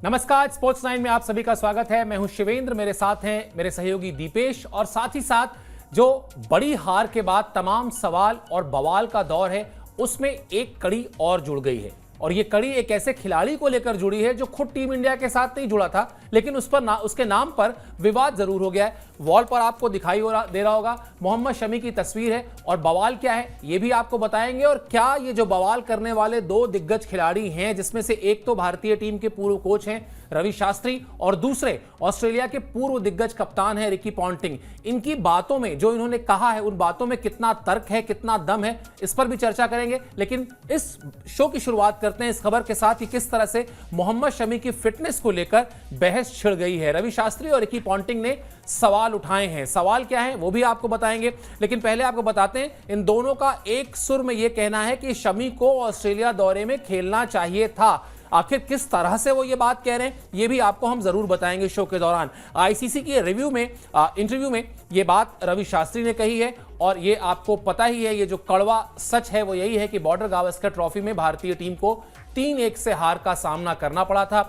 नमस्कार, स्पोर्ट्स 9 में आप सभी का स्वागत है। मैं हूं शिवेंद्र, मेरे साथ हैं मेरे सहयोगी दीपेश और साथ ही साथ जो बड़ी हार के बाद तमाम सवाल और बवाल का दौर है उसमें एक कड़ी और जुड़ गई है और ये कड़ी एक ऐसे खिलाड़ी को लेकर जुड़ी है जो खुद टीम इंडिया के साथ नहीं जुड़ा था, लेकिन उसके नाम पर विवाद जरूर हो गया है। वॉल पर आपको दिखाई दे रहा होगा मोहम्मद शमी की तस्वीर है और बवाल क्या है ये भी आपको बताएंगे। और क्या ये जो बवाल करने वाले दो दिग्गज खिलाड़ी हैं, जिसमें से एक तो भारतीय टीम के पूर्व कोच हैं रवि शास्त्री और दूसरे ऑस्ट्रेलिया के पूर्व दिग्गज कप्तान हैं रिकी पॉन्टिंग, इनकी बातों में जो इन्होंने कहा है उन बातों में कितना तर्क है, कितना दम है, इस पर भी चर्चा करेंगे। लेकिन इस शो की शुरुआत करते हैं इस खबर के साथ कि किस तरह से मोहम्मद शमी की फिटनेस को लेकर बहस छिड़ गई है। रवि शास्त्री और रिकी पॉन्टिंग ने सवाल उठाए हैं। सवाल क्या है वो भी आपको बताएंगे, लेकिन पहले आपको बताते हैं इन दोनों का एक सुर में यह कहना है कि शमी को ऑस्ट्रेलिया दौरे में खेलना चाहिए था। आखिर किस तरह से वो ये बात कह रहे हैं ये भी आपको हम जरूर बताएंगे शो के दौरान। आईसीसी के इंटरव्यू में ये बात रवि शास्त्री ने कही है और ये आपको पता ही है, ये जो कड़वा सच है वो यही है कि बॉर्डर गावस्कर ट्रॉफी में भारतीय टीम को 3-1 से हार का सामना करना पड़ा था।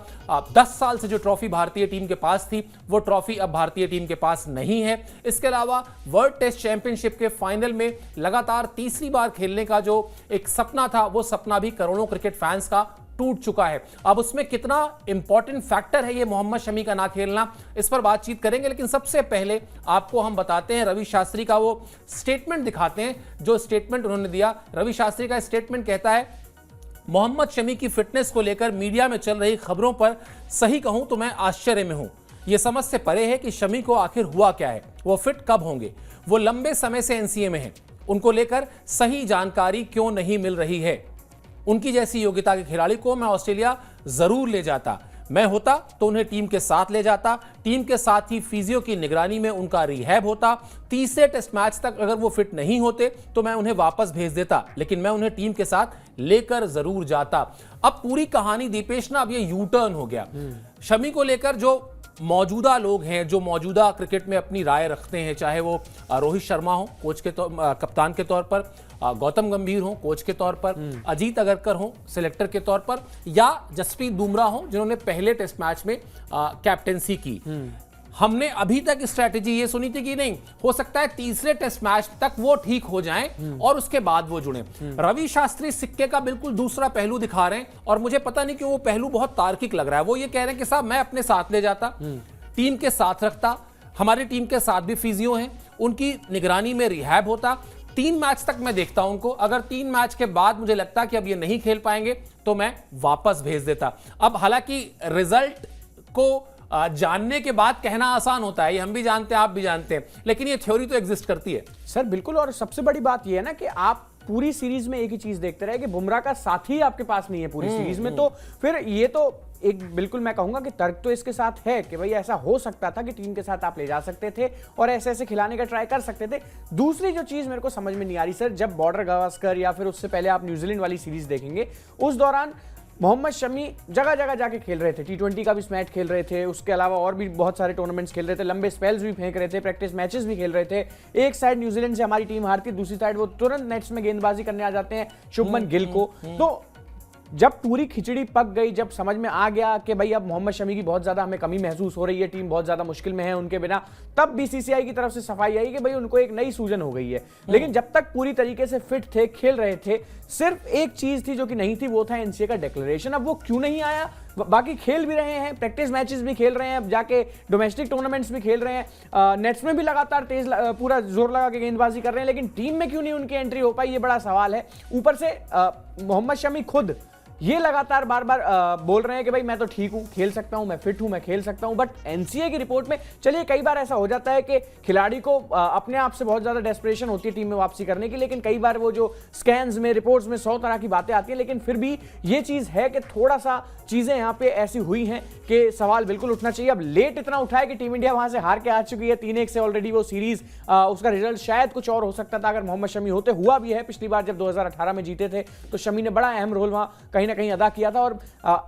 10 साल से जो ट्रॉफी भारतीय टीम के पास थी वो ट्रॉफी अब भारतीय टीम के पास नहीं है। इसके अलावा वर्ल्ड टेस्ट चैंपियनशिप के फाइनल में लगातार तीसरी बार खेलने का जो एक सपना था वो सपना भी करोड़ों क्रिकेट फैंस का टूट चुका है। अब उसमें कितना इंपॉर्टेंट फैक्टर है ये मोहम्मद शमी का ना खेलना, इस पर बातचीत करेंगे। लेकिन सबसे पहले आपको हम बताते हैं रवि शास्त्री का वो स्टेटमेंट दिखाते हैं जो स्टेटमेंट उन्होंने दिया। रवि शास्त्री का स्टेटमेंट कहता है, मोहम्मद शमी की फिटनेस को लेकर मीडिया में चल रही खबरों पर सही कहूं तो मैं आश्चर्य में हूं। यह समझ से परे है कि शमी को आखिर हुआ क्या है, वो फिट कब होंगे। वो लंबे समय से एनसीए में हैं, उनको लेकर सही जानकारी क्यों नहीं मिल रही है। उनकी जैसी योग्यता के खिलाड़ी को मैं ऑस्ट्रेलिया जरूर ले जाता, मैं होता तो उन्हें टीम के साथ ले जाता, टीम के साथ ही फिजियो की निगरानी में उनका रिहैब होता। तीसरे टेस्ट मैच तक अगर वो फिट नहीं होते तो मैं उन्हें वापस भेज देता, लेकिन मैं उन्हें टीम के साथ लेकर जरूर जाता। अब पूरी कहानी दीपेश ना अब ये यू टर्न हो गया। शमी को लेकर जो मौजूदा लोग हैं, जो मौजूदा क्रिकेट में अपनी राय रखते हैं, चाहे वो रोहित शर्मा हो कोच के कप्तान के तौर पर, गौतम गंभीर हो कोच के तौर पर, अजीत अगरकर हो सिलेक्टर के तौर पर, या जसप्रीत बुमराह हो जिन्होंने पहले टेस्ट मैच में कैप्टेंसी की। हमने अभी तक स्ट्रैटेजी ये सुनी थी कि नहीं हो सकता है तीसरे टेस्ट मैच तक वो ठीक हो जाएं और उसके बाद वो जुड़े। रवि शास्त्री सिक्के का बिल्कुल दूसरा पहलू दिखा रहे हैं और मुझे पता नहीं क्यों वो पहलू बहुत तार्किक लग रहा है। वो ये कह रहे हैं कि साहब मैं अपने साथ ले जाता, टीम के साथ रखता, हमारी टीम के साथ भी फिजियो हैं, उनकी निगरानी में रिहैब होता, 3 मैच तक मैं देखता हूं उनको, अगर 3 मैच के बाद मुझे लगता कि अब ये नहीं खेल पाएंगे तो मैं वापस भेज देता। अब हालांकि रिजल्ट को जानने के बाद कहना आसान होता है, ये हम भी जानते हैं आप भी जानते हैं, लेकिन ये थ्योरी तो एग्जिस्ट करती है सर। बिल्कुल, और सबसे बड़ी बात ये है ना कि आप पूरी सीरीज में एक ही चीज देखते रहे कि बुमराह का साथी आपके पास नहीं है पूरी सीरीज में, तो फिर ये तो एक बिल्कुल मैं कहूंगा कि तर्क तो इसके साथ है कि भाई ऐसा हो सकता था कि टीम के साथ आप ले जा सकते थे और ऐसे ऐसे खिलाने का ट्राई कर सकते थे। दूसरी जो चीज मेरे को समझ में नहीं आ रही सर, जब बॉर्डर गावस्कर या फिर उससे पहले आप न्यूजीलैंड वाली सीरीज देखेंगे, उस दौरान मोहम्मद शमी जगह जगह जाके खेल रहे थे, T20 का भी मैच खेल रहे थे, उसके अलावा और भी बहुत सारे टूर्नामेंट्स खेल रहे थे, लंबे स्पेल्स भी फेंक रहे थे, प्रैक्टिस मैचेस भी खेल रहे थे। एक साइड न्यूजीलैंड से हमारी टीम हारती, दूसरी साइड वो तुरंत नेट्स में गेंदबाजी करने आ जाते हैं शुभमन गिल को। तो जब पूरी खिचड़ी पक गई, जब समझ में आ गया कि भाई अब मोहम्मद शमी की बहुत ज्यादा हमें कमी महसूस हो रही है, टीम बहुत ज्यादा मुश्किल में है उनके बिना, तब बीसीसीआई की तरफ से सफाई आई कि भाई उनको एक नई सूजन हो गई है। लेकिन जब तक पूरी तरीके से फिट थे, खेल रहे थे, सिर्फ एक चीज थी जो कि नहीं थी, वो था एनसीए का डिक्लेरेशन। अब वो क्यों नहीं आया? बाकी खेल भी रहे हैं, प्रैक्टिस मैचेस भी खेल रहे हैं, अब जाके डोमेस्टिक टूर्नामेंट्स भी खेल रहे हैं, नेट्स में भी लगातार तेज पूरा जोर लगा के गेंदबाजी कर रहे हैं, लेकिन टीम में क्यों नहीं उनकी एंट्री हो पाई, ये बड़ा सवाल है। ऊपर से मोहम्मद शमी खुद ये लगातार बार बार बोल रहे हैं कि भाई मैं तो ठीक हूं, खेल सकता हूं, मैं फिट हूं, मैं खेल सकता हूं, बट एनसीए की रिपोर्ट में, चलिए कई बार ऐसा हो जाता है कि खिलाड़ी को अपने आप से बहुत ज्यादा डेस्परेशन होती है टीम में वापसी करने की, लेकिन कई बार वो जो स्कैन्स में रिपोर्ट्स में 100 तरह की बातें आती है, लेकिन फिर भी ये चीज है कि थोड़ा सा चीजें यहां पे ऐसी हुई हैं कि सवाल बिल्कुल उठना चाहिए। अब लेट इतना उठा है कि टीम इंडिया वहां से हार के आ चुकी है 3-1 से ऑलरेडी वो सीरीज, उसका रिजल्ट शायद कुछ और हो सकता था अगर मोहम्मद शमी होते। हुआ भी है, पिछली बार जब 2018 में जीते थे तो शमी ने बड़ा अहम रोल वहां कहीं ना कहीं अदा किया था। और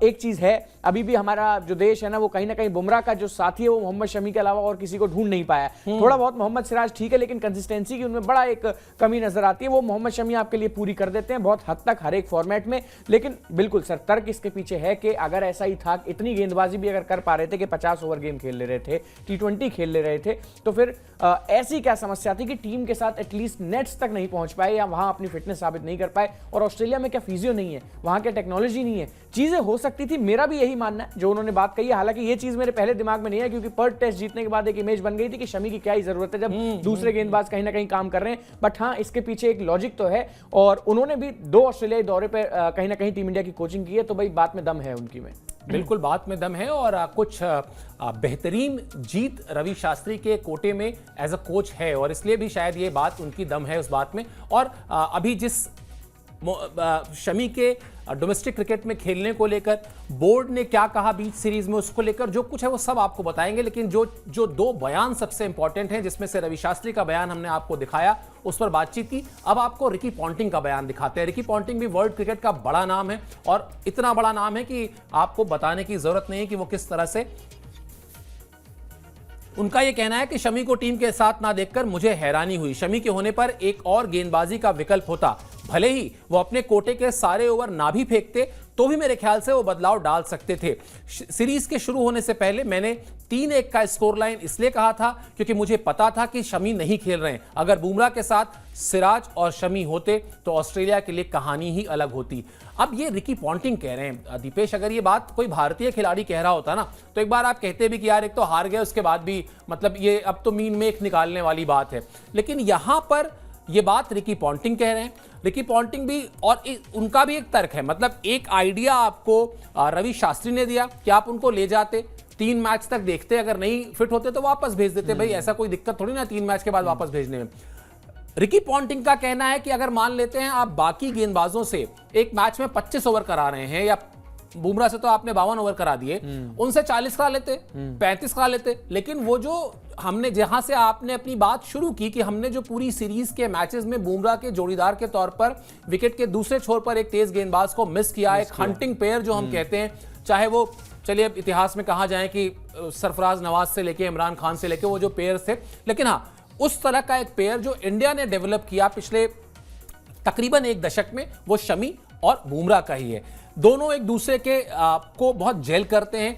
एक चीज है, अभी भी हमारा जो देश है ना, वो कहीं ना कहीं बुमराह का जो साथी है वो मोहम्मद शमी के अलावा और किसी को ढूंढ नहीं पाया। थोड़ा बहुत मोहम्मद सिराज ठीक है, लेकिन कंसिस्टेंसी की उनमें बड़ा एक कमी नजर आती है। वो मोहम्मद शमी आपके लिए पूरी कर देते हैं बहुत हद तक हर एक फॉर्मेट में। लेकिन बिल्कुल सर, तर्क इसके पीछे है कि अगर ऐसा ही था, इतनी गेंदबाजी भी अगर कर पा रहे थे कि 50 ओवर गेम खेल ले रहे थे, T20 खेल ले रहे थे, तो फिर ऐसी क्या समस्या थी कि टीम के साथ एटलीस्ट नेट्स तक नहीं पहुंच पाए या वहां अपनी फिटनेस साबित नहीं कर पाए। और ऑस्ट्रेलिया में क्या फिजियो नहीं है, वहां क्या टेक्नोलॉजी नहीं है, चीजें हो सकती थी। मेरा भी यही मानना है जो उन्होंने बात कही है। हालांकि ये चीज मेरे पहले दिमाग में नहीं है, क्योंकि पर्थ टेस्ट जीतने के बाद एक इमेज बन गई थी कि शमी की क्या ही जरूरत है जब दूसरे गेंदबाज कहीं ना कहीं काम कर रहे हैं। बट हाँ, इसके पीछे एक लॉजिक तो है, और उन्होंने भी 2 ऑस्ट्रेलियाई दौरे पर कहीं ना कहीं टीम इंडिया की कोचिंग की है, तो भाई बात में दम है उनकी में। बिल्कुल बात में दम है। और कुछ बेहतरीन जीत रवि शास्त्री के कोटे में एज अ कोच है, और इसलिए भी शायद ये बात उनकी दम है उस बात में। और अभी जिस शमी के डोमेस्टिक क्रिकेट में खेलने को लेकर बोर्ड ने क्या कहा बीच सीरीज में, उसको लेकर जो कुछ है वो सब आपको बताएंगे। लेकिन जो 2 बयान सबसे इंपॉर्टेंट हैं, जिसमें से रवि शास्त्री का बयान हमने आपको दिखाया, उस पर बातचीत की। अब आपको रिकी पॉन्टिंग का बयान दिखाते हैं। रिकी पॉन्टिंग भी वर्ल्ड क्रिकेट का बड़ा नाम है, और इतना बड़ा नाम है कि आपको बताने की जरूरत नहीं है कि वो किस तरह से। उनका यह कहना है कि शमी को टीम के साथ ना देखकर मुझे हैरानी हुई। शमी के होने पर एक और गेंदबाजी का विकल्प होता, भले ही वो अपने कोटे के सारे ओवर ना भी फेंकते तो भी मेरे ख्याल से वो बदलाव डाल सकते थे। सीरीज के शुरू होने से पहले मैंने 3-1 का स्कोर लाइन इसलिए कहा था क्योंकि मुझे पता था कि शमी नहीं खेल रहे हैं। अगर बुमराह के साथ सिराज और शमी होते तो ऑस्ट्रेलिया के लिए कहानी ही अलग होती। अब ये रिकी पॉन्टिंग कह रहे हैं दीपेश, अगर ये बात कोई भारतीय खिलाड़ी कह रहा होता ना, तो एक बार आप कहते भी कि यार एक तो हार गए, उसके बाद भी मतलब ये अब तो मीन में एक निकालने वाली बात है। लेकिन यहां पर ये बात रिकी पॉन्टिंग कह रहे हैं। रिकी पॉन्टिंग भी, और उनका भी एक तर्क है, मतलब एक आइडिया आपको रवि शास्त्री ने दिया कि आप उनको ले जाते, 3 मैच तक देखते, अगर नहीं फिट होते तो वापस भेज देते। भाई ऐसा कोई दिक्कत थोड़ी ना 3 मैच के बाद वापस भेजने में। रिकी पॉन्टिंग का कहना है कि अगर मान लेते हैं आप बाकी गेंदबाजों से एक मैच में 25 ओवर करा रहे हैं, या बुमराह से तो आपने 52 ओवर करा दिए, उनसे 40 करा लेते, 35 करा लेते। लेकिन वो जो हमने, जहां से आपने अपनी बात शुरू की कि हमने जो पूरी सीरीज के मैचेस में बुमराह के जोड़ीदार के तौर पर विकेट के दूसरे छोर पर एक तेज गेंदबाज को मिस किया, एक हंटिंग पेयर जो हम कहते हैं, चाहे वो चलिए अब इतिहास में कहा जाए कि सरफराज नवाज से लेके इमरान खान से लेके वो जो पेयर थे, लेकिन हाँ उस तरह का एक पेयर जो इंडिया ने डेवलप किया पिछले तकरीबन 1 दशक में, वो शमी और बुमराह का ही है। दोनों एक दूसरे के को बहुत जेल करते हैं,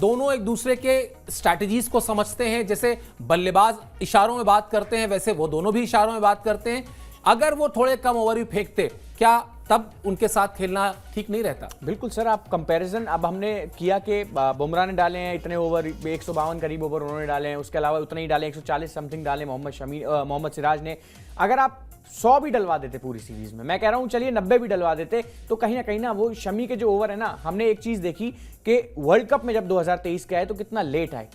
दोनों एक दूसरे के स्ट्रैटेजीज को समझते हैं। जैसे बल्लेबाज इशारों में बात करते हैं, वैसे वो दोनों भी इशारों में बात करते हैं। अगर वो थोड़े कम ओवर भी फेंकते, क्या तब उनके साथ खेलना ठीक नहीं रहता? बिल्कुल सर, आप कंपैरिजन अब हमने किया कि बुमराह ने डाले हैं इतने ओवर, 152 करीब ओवर उन्होंने डाले हैं, उसके अलावा उतने ही डाले, 140 समथिंग डाले मोहम्मद सिराज ने। अगर आप 100 भी डलवा देते पूरी सीरीज में, मैं कह रहा हूं चलिए 90 भी डलवा देते, तो कहीं ना वो शमी के जो ओवर है ना, हमने एक चीज देखी कि वर्ल्ड कप में जब 2023 के आए तो कितना लेट आए।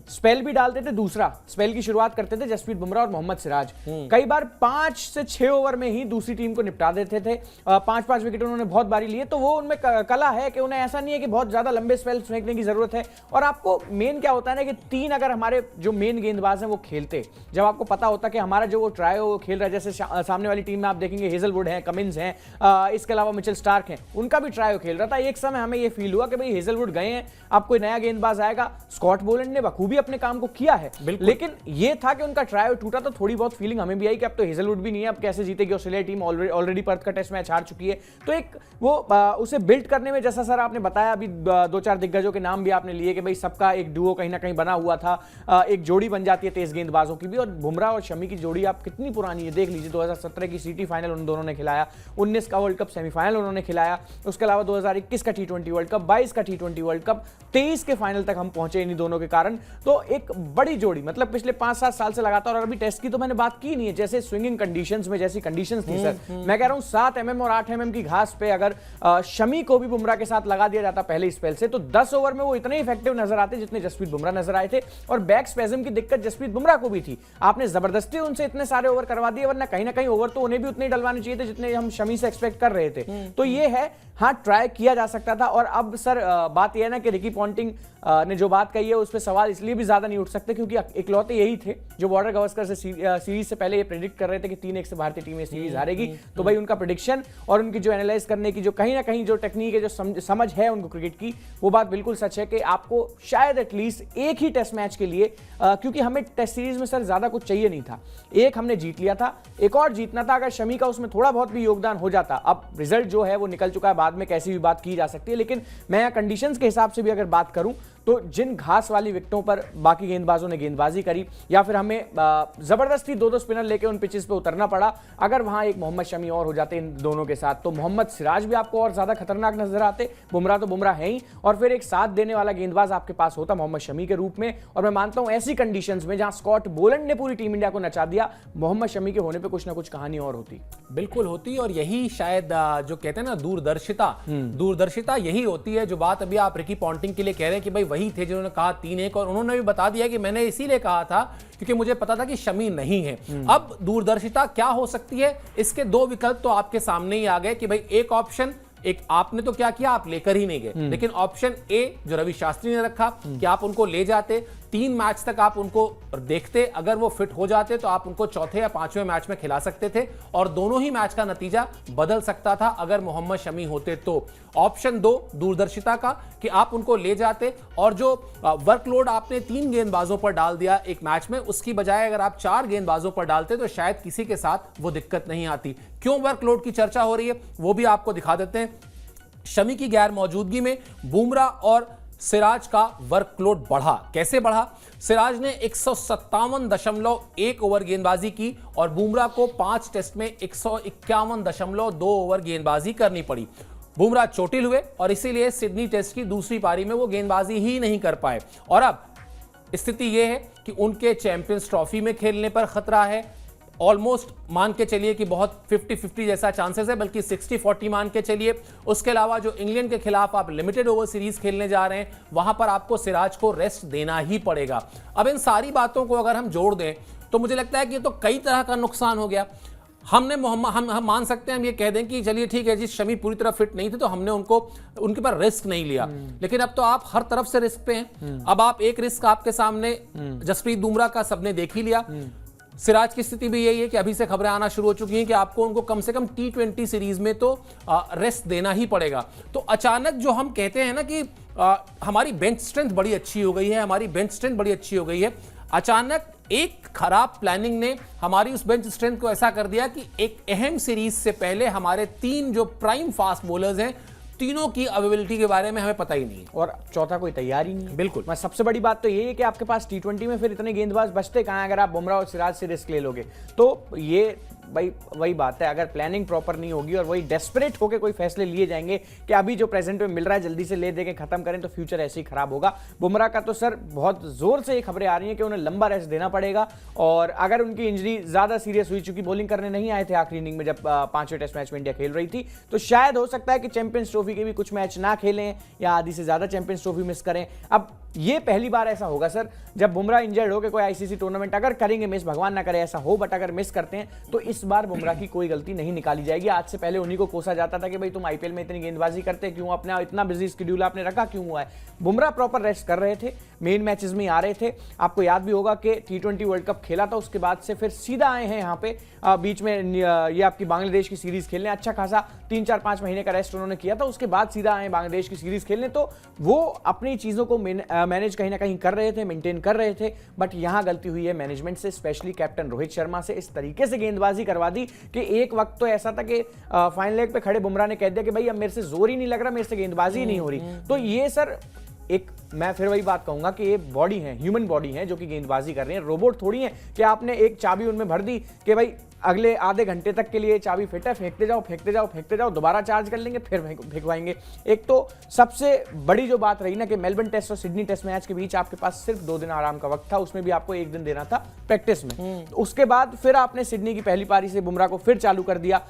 स्पेल भी डालते थे, दूसरा स्पेल की शुरुआत करते थे जसप्रीत बुमराह और मोहम्मद सिराज। कई बार 5 से 6 ओवर में ही दूसरी टीम को निपटा देते थे। 5-5 विकेट उन्होंने बहुत बारी लिए, तो वो उनमें कला है कि उन्हें ऐसा नहीं है कि बहुत ज्यादा लंबे स्पेल फेंकने की जरूरत है। और आपको मेन क्या होता है ना कि 3 अगर हमारे जो मेन गेंदबाज हैं वो खेलते, जब आपको पता होता कि हमारा जो वो ट्रायो खेल रहा है, जैसे सामने वाली टीम में आप देखेंगे हेजलवुड है, कमिंस हैं, इसके अलावा मिचेल स्टार्क हैं, उनका भी ट्रायो खेल रहा था। एक समय हमें ये फील हुआ कि भाई हेजलवुड गए हैं, अब कोई नया गेंदबाज आएगा। स्कॉट बोलैंड ने बखूबी अपने काम को किया है, लेकिन ये था कि उनका ट्रायो टूटा, तो थोड़ी बहुत फीलिंग हमें भी आई कि अब तो हेजलवुड भी नहीं है, अब कैसे जीतेगी ऑस्ट्रेलिया टीम, ऑलरेडी पर्थ का टेस्ट मैच हार चुकी है। तो एक वो उसे बिल्ड करने में, जैसा सर आपने बताया, अभी 2-4 दिग्गजों के नाम भी आपने लिए कि भाई सबका एक डुओ कहीं ना कहीं बना हुआ था, एक जोड़ी बन जाती है तेज गेंदबाजों की भी। और बुमराह और शमी की जोड़ी आप कितनी पुरानी है, देख लीजिए 2017 की सीटी फाइनल उन दोनों ने खिलाया, 19 का वर्ल्ड कप सेमीफाइनल उन्होंने खिलाया, उसके अलावा 2021 का T20 वर्ल्ड कप, 22 का T20 वर्ल्ड कप, 23 के फाइनल तक हम पहुंचे इन्हीं दोनों के कारण। तो एक बड़ी जोड़ी, मतलब पिछले 5-7 साल से लगातार। और अभी टेस्ट की तो मैंने बात की नहीं है, जैसे स्विंगिंग कंडीशंस में जैसी कंडीशंस थी सर, मैं कह रहा हूं 7 mm और 8 mm की घास पे अगर शमी को भी बुमराह के साथ लगा दिया जाता पहले स्पेल से, तो 10 ओवर में वो इतने इफेक्टिव नजर आते जितने जसप्रीत बुमराह नजर आए थे। और बैक स्पेजम की दिक्कत जसप्रीत बुमराह को भी थी, आपने जबरदस्ती उनसे इतने सारे ओवर करवा दिए, वरना कहीं ना कहीं ओवर तो उन्हें भी उतने डलवाने चाहिए थे जितने हम शमी से एक्सपेक्ट कर रहे थे। तो ये है हाँ ट्राई किया जा सकता था। और अब सर बात यह है ना कि रिकी पॉन्टिंग ने जो बात कही है उस पर सवाल इसलिए भी ज्यादा नहीं उठ सकते क्योंकि इकलौते यही थे जो बॉर्डर गावस्कर से सीरीज से पहले ये प्रेडिक्ट कर रहे थे कि 3-1 से भारतीय टीम ये सीरीज हारेगी। तो भाई उनका प्रेडिक्शन और उनकी जो एनालाइज करने की जो कहीं ना कहीं जो टेक्निक है, जो समझ है उनको क्रिकेट की, वो बात बिल्कुल सच है कि आपको शायद एटलीस्ट एक ही टेस्ट मैच के लिए, क्योंकि हमें टेस्ट सीरीज में सर ज्यादा कुछ चाहिए नहीं था, एक हमने जीत लिया था, एक और जीतना था। अगर शमी का उसमें थोड़ा बहुत भी योगदान हो जाता, अब रिजल्ट जो है वो निकल चुका है, बाद में कैसी भी बात की जा सकती है, लेकिन मैं यहाँ कंडीशंस के हिसाब से भी अगर बात करूं तो जिन घास वाली विकेटों पर बाकी गेंदबाजों ने गेंदबाजी करी या फिर हमें जबरदस्ती 2-2 स्पिनर लेके उन पिचेस पे उतरना पड़ा, अगर वहां एक मोहम्मद शमी और हो जाते इन दोनों के साथ तो मोहम्मद सिराज भी आपको और ज्यादा खतरनाक नजर आते। बुमराह तो बुमराह है ही, और फिर एक साथ देने वाला गेंदबाज आपके पास होता मोहम्मद शमी के रूप में। और मैं मानता हूं ऐसी कंडीशंस में जहां स्कॉट बोलैंड ने पूरी टीम इंडिया को नचा दिया, मोहम्मद शमी के होने पर कुछ ना कुछ कहानी और होती। बिल्कुल होती, और यही शायद जो कहते हैं ना दूरदर्शिता यही होती है। जो बात अभी आप रिकी पॉन्टिंग के लिए कह रहे हैं कि भाई वही थे जिन्होंने कहा 3-1, और उन्होंने भी बता दिया कि मैंने इसीलिए कहा था क्योंकि मुझे पता था कि शमी नहीं है। अब दूरदर्शिता क्या हो सकती है, इसके दो विकल्प तो आपके सामने ही आ गए कि भाई एक ऑप्शन, एक आपने तो क्या किया, आप लेकर ही नहीं गए, लेकिन ऑप्शन ए जो रवि शास्त्री ने रखा कि आप उनको ले जाते, 3 मैच तक आप उनको देखते, अगर वो फिट हो जाते तो आप उनको चौथे या 5वें मैच में खिला सकते थे और दोनों ही मैच का नतीजा बदल सकता था अगर मोहम्मद शमी होते तो। ऑप्शन 2 दूरदर्शिता का कि आप उनको ले जाते और जो वर्कलोड आपने 3 गेंदबाजों पर डाल दिया एक मैच में, उसकी बजाय अगर आप 4 गेंदबाजों पर डालते तो शायद किसी के साथ वो दिक्कत नहीं आती। क्यों वर्कलोड की चर्चा हो रही है वो भी आपको दिखा देते हैं। शमी की गैर मौजूदगी में बुमराह और सिराज का वर्कलोड बढ़ा। कैसे बढ़ा? सिराज ने 157.1 ओवर गेंदबाजी की और बुमराह को 5 टेस्ट में 151.2 ओवर गेंदबाजी करनी पड़ी। बुमराह चोटिल हुए और इसीलिए सिडनी टेस्ट की दूसरी पारी में वो गेंदबाजी ही नहीं कर पाए। और अब स्थिति यह है कि उनके चैंपियंस ट्रॉफी में खेलने पर खतरा है। ऑलमोस्ट मान के चलिए कि बहुत 50-50 जैसा चांसेस है, बल्कि 60-40 मान के चलिए। उसके अलावा जो इंग्लैंड के खिलाफ आप लिमिटेड ओवर सीरीज खेलने जा रहे हैं, वहां पर आपको सिराज को रेस्ट देना ही पड़ेगा। अब इन सारी बातों को अगर हम जोड़ दें तो मुझे लगता है कि ये तो कई तरह का नुकसान हो गया। हमने हम मान सकते हैं, हम ये कह दें कि चलिए ठीक है जी, शमी पूरी तरह फिट नहीं थे तो हमने उनके पर रिस्क नहीं लिया, लेकिन अब तो आप हर तरफ से रिस्क पे हैं। अब आप एक रिस्क आपके सामने जसप्रीत बुमराह का सबने देख ही लिया। सिराज की स्थिति भी यही है कि अभी से खबरें आना शुरू हो चुकी हैं कि आपको उनको कम से कम T20 सीरीज में तो रेस्ट देना ही पड़ेगा। तो अचानक जो हम कहते हैं ना कि हमारी बेंच स्ट्रेंथ बड़ी अच्छी हो गई है, हमारी बेंच स्ट्रेंथ बड़ी अच्छी हो गई है, अचानक एक खराब प्लानिंग ने हमारी उस बेंच स्ट्रेंथ को ऐसा कर दिया कि एक अहम सीरीज से पहले हमारे 3 जो प्राइम फास्ट बॉलर्स हैं, तीनों की अवेलेबिलिटी के बारे में हमें पता ही नहीं है और चौथा कोई तैयार ही नहीं है। बिल्कुल। मैं सबसे बड़ी बात तो यही है कि आपके पास T20 में फिर इतने गेंदबाज बचते कहां हैं अगर आप बुमराह और सिराज से रिस्क ले लोगे तो। ये भाई वही बात है, अगर प्लानिंग प्रॉपर नहीं होगी और वही डेस्परेट होकर कोई फैसले लिए जाएंगे कि अभी जो प्रेजेंट में मिल रहा है जल्दी से ले देके खत्म करें, तो फ्यूचर ऐसे ही खराब होगा। बुमराह का तो सर बहुत जोर से ये खबरें आ रही हैं कि उन्हें लंबा रेस्ट देना पड़ेगा, और अगर उनकी इंजरी ज्यादा सीरियस हुई, चूंकि बॉलिंग करने नहीं आए थे आखिरी इनिंग में जब 5वें टेस्ट मैच में इंडिया खेल रही थी, तो शायद हो सकता है कि चैंपियंस ट्रॉफी के भी कुछ मैच ना खेलें या आधी से ज्यादा चैंपियंस ट्रॉफी मिस करें। अब ये पहली बार ऐसा होगा सर जब बुमराह इंजर्ड हो के कोई आईसीसी टूर्नामेंट अगर करेंगे मिस, भगवान ना करे ऐसा हो, बट अगर मिस करते हैं तो इस बार बुमराह की कोई गलती नहीं निकाली जाएगी। आज से पहले उन्हीं को कोसा जाता था कि भाई तुम आईपीएल में इतनी गेंदबाजी करते क्यों, अपना इतना बिजी शेड्यूल आपने रखा क्यों हुआ है। बुमराह प्रॉपर रेस्ट कर रहे थे, मेन मैचेस में आ रहे थे। आपको याद भी होगा कि T20 वर्ल्ड कप खेला था, उसके बाद से फिर सीधा आए हैं यहाँ पे बीच में ये आपकी बांग्लादेश की सीरीज खेलने। अच्छा खासा 3-4-5 महीने का रेस्ट उन्होंने किया था, उसके बाद सीधा आए बांग्लादेश की सीरीज खेलने। तो वो अपनी चीजों को मैनेज कहीं ना कहीं कर रहे थे, मेंटेन कर रहे थे, बट यहां गलती हुई है मैनेजमेंट से, स्पेशली कैप्टन रोहित शर्मा से। इस तरीके से गेंदबाजी करवा दी कि एक वक्त तो ऐसा था कि फाइनल लेग पे खड़े बुमराह ने कह दिया कि भाई अब मेरे से जोर ही नहीं लग रहा, मेरे से गेंदबाजी ही नहीं हो रही। तो ये सर एक, मैं फिर वही बात कहूंगा कि ये बॉडी है, ह्यूमन बॉडी है जो कि गेंदबाजी कर रही है, रोबोट थोड़ी है कि आपने एक चाबी उनमें भर दी कि भाई अगले आधे घंटे तक के लिए चाबी फिट है, फेंकते जाओ फेंकते जाओ फेंकते जाओ, दोबारा चार्ज कर लेंगे फिर फेंकवाएंगे। एक तो सबसे बड़ी जो बात रही ना कि मेलबर्न टेस्ट और सिडनी टेस्ट मैच के बीच आपके पास सिर्फ 2 दिन आराम का वक्त था, उसमें भी आपको 1 दिन देना था प्रैक्टिस में। उसके बाद फिर आपने सिडनी की पहली पारी से बुमराह को फिर चालू कर दिया।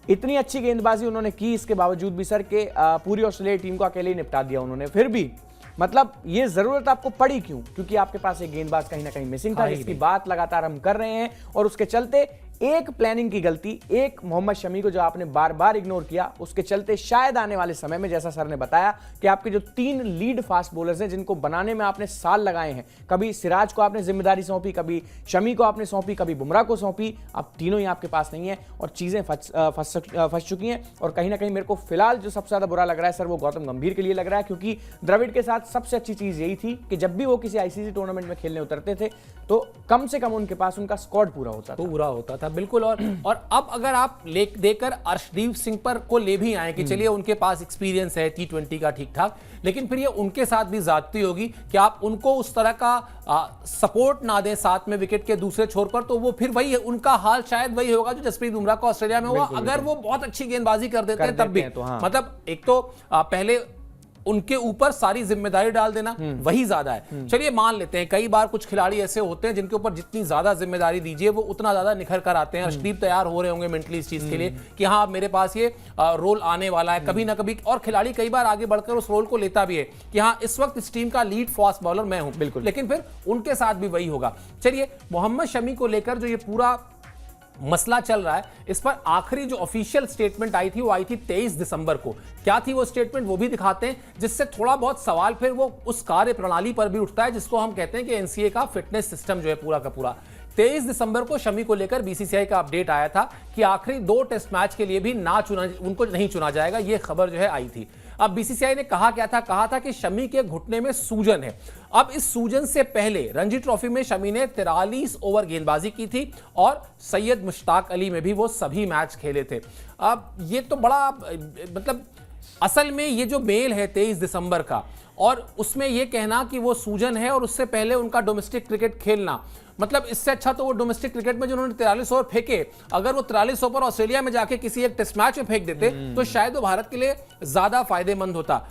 इतनी अच्छी गेंदबाजी उन्होंने की, इसके बावजूद भी सर के पूरी ऑस्ट्रेलिया टीम को अकेले ही निपटा दिया उन्होंने। फिर भी मतलब ये जरूरत आपको पड़ी क्यों? क्योंकि आपके पास एक गेंदबाज कहीं ना कहीं मिसिंग था, जिसकी बात लगातार हम कर रहे हैं, और उसके चलते एक प्लानिंग की गलती, एक मोहम्मद शमी को जो आपने बार बार इग्नोर किया, उसके चलते शायद आने वाले समय में, जैसा सर ने बताया कि आपके जो 3 लीड फास्ट बॉलर्स हैं जिनको बनाने में आपने साल लगाए हैं, कभी सिराज को आपने जिम्मेदारी सौंपी, कभी शमी को आपने सौंपी, कभी बुमराह को सौंपी, अब तीनों ही आपके पास नहीं है और चीजें फंस चुकी हैं। और कहीं ना कहीं मेरे को फिलहाल जो सबसे ज्यादा बुरा लग रहा है सर, वो गौतम गंभीर के लिए लग रहा है, क्योंकि द्रविड़ के साथ सबसे अच्छी चीज यही थी कि जब भी वो किसी आईसीसी टूर्नामेंट में खेलने उतरते थे तो कम से कम उनके पास उनका स्क्वाड पूरा होता था। बिल्कुल। और अब अगर आप देकर अर्शदीप सिंह पर को ले भी आए कि चलिए उनके पास एक्सपीरियंस है T20 का ठीक ठाक, लेकिन फिर ये उनके साथ भी ज्यादती होगी कि आप उनको उस तरह का सपोर्ट ना दें साथ में विकेट के दूसरे छोर पर, तो वो फिर वही है, उनका हाल शायद वही होगा जो जसप्रीत बुमराह को ऑस्ट्रेलिया में हुआ। अगर वो बहुत अच्छी गेंदबाजी कर देते हैं तब भी तो हाँ। मतलब एक तो पहले उनके ऊपर सारी जिम्मेदारी डाल देना वही ज्यादा है। चलिए मान लेते हैं कई बार कुछ खिलाड़ी ऐसे होते हैं जिनके ऊपर जितनी ज्यादा जिम्मेदारी दीजिए वो उतना ज्यादा निखर कर आते हैं। अर्शदीप तैयार हो रहे होंगे मेंटली इस चीज के लिए कि हाँ मेरे पास ये रोल आने वाला है कभी ना कभी, और खिलाड़ी कई बार आगे बढ़कर उस रोल को लेता भी है कि हाँ इस वक्त इस टीम का लीड फास्ट बॉलर मैं हूं। बिल्कुल। लेकिन फिर उनके साथ भी वही होगा। चलिए मोहम्मद शमी को लेकर जो ये पूरा मसला चल रहा है, इस पर आखिरी जो ऑफिशियल स्टेटमेंट आई थी वो आई थी 23 दिसंबर को। क्या थी वो स्टेटमेंट वो भी दिखाते हैं, जिससे थोड़ा बहुत सवाल फिर वो उस कार्य प्रणाली पर भी उठता है जिसको हम कहते हैं कि एनसीए का फिटनेस सिस्टम जो है पूरा का पूरा। 23 दिसंबर को शमी को लेकर बीसीसीआई का अपडेट आया था कि आखिरी 2 टेस्ट मैच के लिए भी उनको नहीं चुना जाएगा, ये खबर जो है आई थी। अब बीसीसीआई ने कहा क्या था, कहा था कि शमी के घुटने में सूजन है। अब इस सूजन से पहले रणजी ट्रॉफी में शमी ने 43 ओवर गेंदबाजी की थी और सैयद मुश्ताक अली में भी वो सभी मैच खेले थे। अब ये तो बड़ा मतलब असल में ये जो मेल है 23 दिसंबर का और उसमें ये कहना कि वो सूजन है और उससे पहले उनका डोमेस्टिक क्रिकेट खेलना, मतलब इससे अच्छा तो वो डोमेस्टिक क्रिकेट में जिन्होंने 43 ओवर फेंके, अगर वो 43 ओवर ऑस्ट्रेलिया में जाके किसी एक टेस्ट मैच में फेंक देते तो शायद वो भारत के लिए ज्यादा फायदेमंद होता।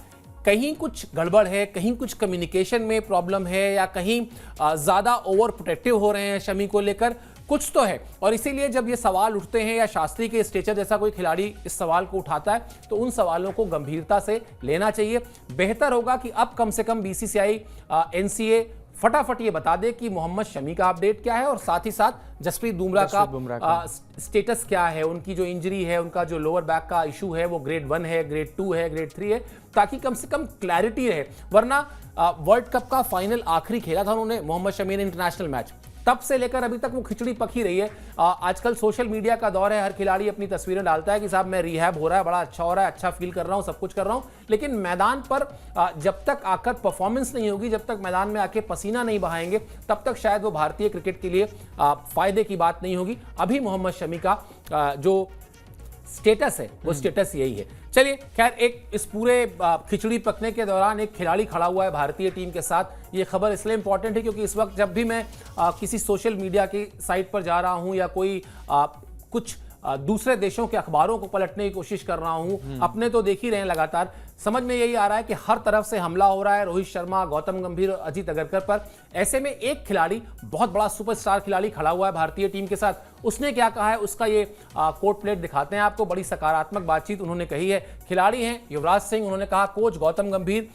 कहीं कुछ गड़बड़ है, कहीं कुछ कम्युनिकेशन में प्रॉब्लम है या कहीं ज्यादा ओवर प्रोटेक्टिव हो रहे हैं शमी को लेकर, कुछ तो है। और इसीलिए जब ये सवाल उठते हैं या शास्त्री के स्टेचर जैसा कोई खिलाड़ी इस सवाल को उठाता है तो उन सवालों को गंभीरता से लेना चाहिए। बेहतर होगा कि अब कम से कम बीसीसीआई एनसीए फटाफट ये बता दे कि मोहम्मद शमी का अपडेट क्या है और साथ ही साथ जसप्रीत बुमराह का स्टेटस क्या है, उनकी जो इंजरी है, उनका जो लोअर बैक का इशू है वो ग्रेड 1 है, ग्रेड 2 है, ग्रेड 3 है, ताकि कम से कम क्लैरिटी रहे। वरना वर्ल्ड कप का फाइनल आखिरी खेला था उन्होंने मोहम्मद शमी ने इंटरनेशनल मैच, तब से लेकर अभी तक वो खिचड़ी पक ही रही है। आजकल सोशल मीडिया का दौर है, हर खिलाड़ी अपनी तस्वीरें डालता है कि साहब मैं रिहैब हो रहा है, बड़ा अच्छा हो रहा है, अच्छा फील कर रहा हूं, सब कुछ कर रहा हूं, लेकिन मैदान पर जब तक आकर परफॉर्मेंस नहीं होगी, जब तक मैदान में आके पसीना नहीं बहाएंगे, तब तक शायद वो भारतीय क्रिकेट के लिए फायदे की बात नहीं होगी। अभी मोहम्मद शमी का जो स्टेटस है वो स्टेटस यही है। चलिए खैर, एक इस पूरे खिचड़ी पकने के दौरान एक खिलाड़ी खड़ा हुआ है भारतीय टीम के साथ। ये खबर इसलिए इंपॉर्टेंट है क्योंकि इस वक्त जब भी मैं किसी सोशल मीडिया की साइट पर जा रहा हूं या कोई कुछ दूसरे देशों के अखबारों को पलटने की कोशिश कर रहा हूं, अपने तो देख ही रहे हैं लगातार, समझ में यही आ रहा है कि हर तरफ से हमला हो रहा है रोहित शर्मा, गौतम गंभीर, अजीत अगरकर पर। ऐसे में एक खिलाड़ी, बहुत बड़ा सुपरस्टार खिलाड़ी खड़ा हुआ है भारतीय टीम के साथ। उसने क्या कहा है उसका ये कोट प्लेट दिखाते हैं आपको। बड़ी सकारात्मक बातचीत उन्होंने कही है। खिलाड़ी हैं युवराज सिंह, उन्होंने कहा कोच गौतम गंभीर,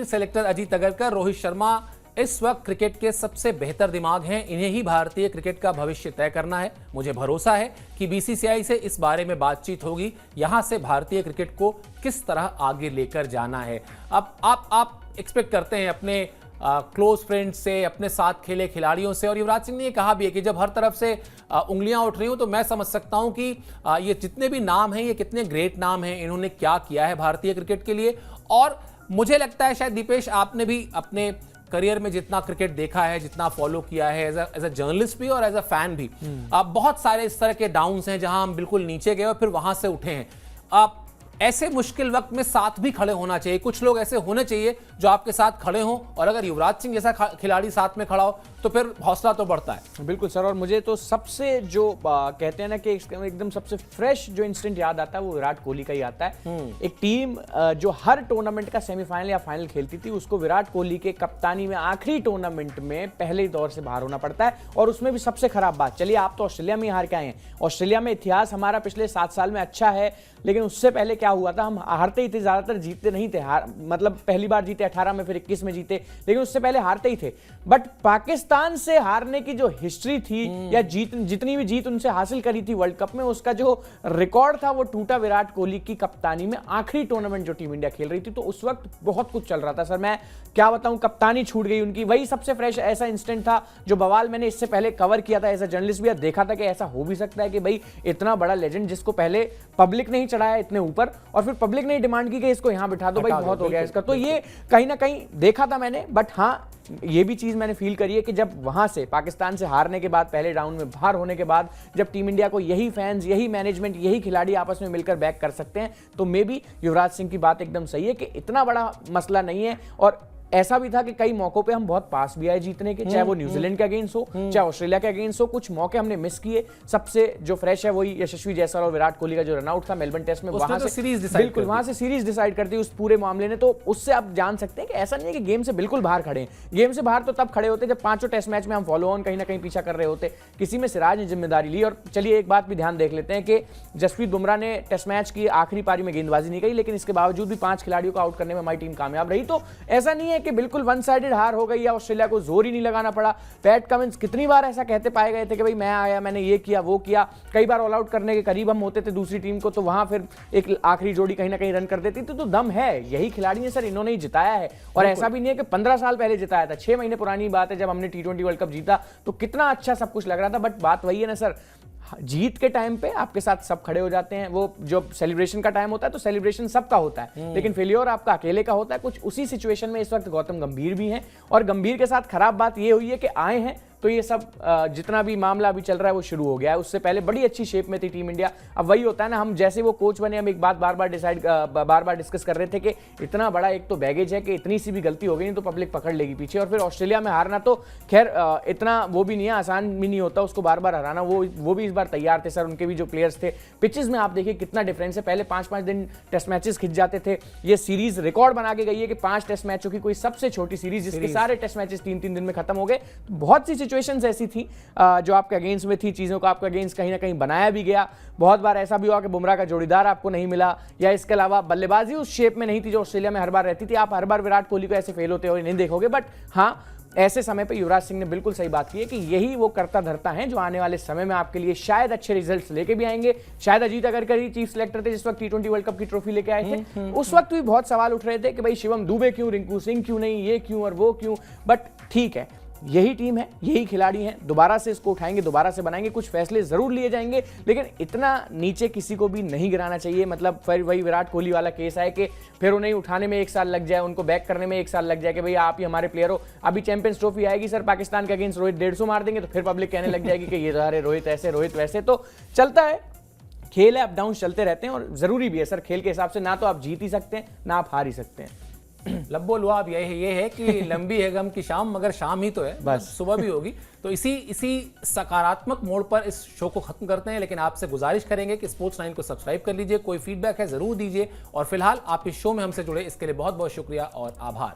सेलेक्टर अजीत अगरकर, रोहित शर्मा इस वक्त क्रिकेट के सबसे बेहतर दिमाग हैं। इन्हें ही भारतीय क्रिकेट का भविष्य तय करना है। मुझे भरोसा है कि बीसीसीआई से इस बारे में बातचीत होगी, यहां से भारतीय क्रिकेट को किस तरह आगे लेकर जाना है। अब आप एक्सपेक्ट करते हैं अपने क्लोज फ्रेंड्स से, अपने साथ खेले खिलाड़ियों से, और युवराज सिंह ने ये कहा भी है कि जब हर तरफ से उंगलियां उठ रही हूं तो मैं समझ सकता हूं कि ये जितने भी नाम हैं, ये कितने ग्रेट नाम हैं, इन्होंने क्या किया है भारतीय क्रिकेट के लिए। और मुझे लगता है शायद दीपेश, आपने भी अपने करियर में जितना क्रिकेट देखा है, जितना फॉलो किया है एज अ जर्नलिस्ट भी और एज अ फैन भी, बहुत सारे इस तरह के डाउन्स हैं जहां हम बिल्कुल नीचे गए और फिर वहां से उठे हैं। आप ऐसे मुश्किल वक्त में साथ भी खड़े होना चाहिए। कुछ लोग ऐसे होने चाहिए जो आपके साथ खड़े हों, और अगर युवराज सिंह जैसा खिलाड़ी साथ में खड़ा हो तो फिर हौसला तो बढ़ता है। बिल्कुल सर, और मुझे तो सबसे जो कहते हैं ना कि एकदम सबसे फ्रेश जो इंसिडेंट याद आता है वो विराट कोहली का ही आता है। एक टीम जो हर टूर्नामेंट का सेमीफाइनल या फाइनल खेलती थी, उसको विराट कोहली के कप्तानी में आखिरी टूर्नामेंट में पहले दौर से बाहर होना पड़ता है। और उसमें भी सबसे खराब बात, चलिए आप तो ऑस्ट्रेलिया में ही हार के आए हैं, ऑस्ट्रेलिया में इतिहास हमारा पिछले 7 साल में अच्छा है, लेकिन उससे पहले क्या क्या हुआ था, हम हारते ही थे, ज्यादातर जीतते नहीं थे। मतलब पहली बार जीते 18 में, फिर 21 में जीते, लेकिन उससे पहले हारते ही थे। बट पाकिस्तान से हारने की जो हिस्ट्री थी या जितनी भी जीत उनसे हासिल करी थी वर्ल्ड कप में, उसका जो रिकॉर्ड था वो टूटा विराट कोहली की कप्तानी में। आखिरी टूर्नामेंट जो टीम इंडिया खेल रही थी, तो उस वक्त बहुत कुछ चल रहा था सर। मैं क्या बताऊं, कप्तानी छूट गई उनकी। वही सबसे फ्रेश ऐसा इंस्टेंट था जो बवाल मैंने इससे पहले कवर किया था एज अ जर्नलिस्ट भी, देखा था कि ऐसा हो भी सकता है कि भाई इतना बड़ा लेजेंड जिसको पहले पब्लिक नहीं चढ़ाया इतने ऊपर, और फिर पब्लिक ने डिमांड की कि इसको यहां बिठा दो, भाई बहुत हो गया इसका। तो ये कहीं ना कहीं देखा था मैंने। बट हाँ, ये भी चीज मैंने फील करी है कि जब वहां से पाकिस्तान से हारने के बाद, पहले राउंड में बाहर होने के बाद, जब टीम इंडिया को यही फैंस, यही मैनेजमेंट, यही खिलाड़ी आपस में मिलकर बैक कर सकते हैं, तो मे बी युवराज सिंह की बात एकदम सही है कि इतना बड़ा मसला नहीं है। और ऐसा भी था कि कई मौकों पे हम बहुत पास भी आए जीतने के, चाहे वो न्यूजीलैंड के अगेंस्ट हो, चाहे ऑस्ट्रेलिया के अगेंस्ट हो। कुछ मौके हमने मिस किए। सबसे जो फ्रेश है वही यशस्वी जायसवाल और विराट कोहली का जो रनआउट था मेलबर्न टेस्ट में, वहां से सीरीज बिल्कुल वहां से सीरीज डिसाइड करती उस पूरे मामले ने। तो उससे आप जान सकते हैं कि ऐसा नहीं है कि गेम से बिल्कुल बाहर खड़े हैं। गेम से बाहर तो तब खड़े होते जब पांचों टेस्ट मैच में हम फॉलो ऑन कहीं ना कहीं पीछा कर रहे होते। किसी में सिराज ने जिम्मेदारी ली। और चलिए एक बात भी ध्यान देख लेते हैं कि जसप्रीत बुमराह ने टेस्ट मैच की आखिरी पारी में गेंदबाजी नहीं की, लेकिन इसके बावजूद भी 5 खिलाड़ियों को आउट करने में हमारी टीम कामयाब रही। तो ऐसा नहीं है कि बिल्कुल वन साइडेड हार हो गई या ऑस्ट्रेलिया को जोर ही नहीं लगाना पड़ा। पैट कमिंस कितनी बार ऐसा कहते पाए गए थे कि भाई मैं आया, मैंने ये किया वो किया। कई बार ऑल आउट करने के करीब हम होते थे दूसरी टीम को, तो वहां फिर एक आखिरी जोड़ी कहीं ना कहीं रन कर देती थी। तो दम है, यही खिलाड़ी ने सर, इन्होंने ही जिताया है। और ऐसा भी नहीं है कि 15 साल पहले जिताया था, 6 महीने पुरानी बात है जब हमने T20 वर्ल्ड कप जीता, तो कितना अच्छा सब कुछ लग रहा था। बट बात वही है ना सर, जीत के टाइम पे आपके साथ सब खड़े हो जाते हैं। वो जो सेलिब्रेशन का टाइम होता है तो सेलिब्रेशन सबका होता है, लेकिन फेलियर आपका अकेले का होता है। कुछ उसी सिचुएशन में इस वक्त गौतम गंभीर भी हैं। और गंभीर के साथ खराब बात ये हुई है कि आए हैं तो ये सब जितना भी मामला अभी चल रहा है वो शुरू हो गया है। उससे पहले बड़ी अच्छी शेप में थी टीम इंडिया। अब वही होता है ना, हम जैसे वो कोच बने, हम एक बात बार बार डिस्कस कर रहे थे कि इतना बड़ा एक तो बैगेज है कि इतनी सी भी गलती हो गई नहीं तो पब्लिक पकड़ लेगी पीछे। और फिर ऑस्ट्रेलिया में हारना तो खैर इतना वो भी नहीं है, आसान भी नहीं होता उसको बार बार हराना। वो भी इस बार तैयार थे सर, उनके भी जो प्लेयर्स थे। पिचेस में आप देखिए कितना डिफरेंस है, पहले 5-5 दिन टेस्ट मैचेस खिंच जाते थे। ये सीरीज रिकॉर्ड बना के गई है कि 5 टेस्ट मैचों की कोई सबसे छोटी सीरीज जिसके सारे टेस्ट मैचेस 3-3 दिन में खत्म हो गए। बहुत सी सिचुएशंस ऐसी थी जो आपके अगेंस्ट में थी, चीजों को आपके अगेंस्ट कहीं ना कहीं बनाया भी गया। बहुत बार ऐसा भी हुआ कि बुमराह का जोड़ीदार आपको नहीं मिला, या इसके अलावा बल्लेबाजी उस शेप में नहीं थी जो ऑस्ट्रेलिया में हर बार रहती थी। आप हर बार विराट कोहली को ऐसे फेल होते हुए नहीं देखोगे। बट हाँ, ऐसे समय पे युवराज सिंह ने बिल्कुल सही बात की है कि यही वो करता धरता है जो आने वाले समय में आपके लिए शायद अच्छे रिजल्ट्स लेके भी आएंगे। शायद अजीत अगरकर ही चीफ सिलेक्टर थे जिस वक्त T20 वर्ल्ड कप की ट्रॉफी लेके आए थे। उस वक्त भी बहुत सवाल उठ रहे थे कि भाई शिवम दुबे क्यों, रिंकू सिंह क्यों नहीं, ये क्यों और वो क्यों। बट ठीक है, यही टीम है, यही खिलाड़ी हैं, दोबारा से इसको उठाएंगे, दोबारा से बनाएंगे। कुछ फैसले जरूर लिए जाएंगे, लेकिन इतना नीचे किसी को भी नहीं गिराना चाहिए। मतलब फिर वही विराट कोहली वाला केस है कि फिर उन्हें उठाने में 1 साल लग जाए, उनको बैक करने में 1 साल लग जाए कि भाई आप ही हमारे प्लेयर हो। अभी चैंपियंस ट्रॉफी आएगी सर पाकिस्तान के अगेंस्ट, रोहित 150 मार देंगे तो फिर पब्लिक कहने लग जाएगी कि ये अरे रोहित ऐसे, रोहित वैसे। तो चलता है, खेल है, अप डाउन चलते रहते हैं। और जरूरी भी है सर, खेल के हिसाब से ना तो आप जीत ही सकते हैं ना आप हार ही सकते हैं। लब्बो लुआब ये है कि लंबी है गम की शाम, मगर शाम ही तो है, बस सुबह भी होगी। तो इसी सकारात्मक मोड पर इस शो को खत्म करते हैं। लेकिन आपसे गुजारिश करेंगे कि स्पोर्ट्स 9 को सब्सक्राइब कर लीजिए। कोई फीडबैक है जरूर दीजिए। और फिलहाल आप इस शो में हमसे जुड़े इसके लिए बहुत बहुत शुक्रिया और आभार।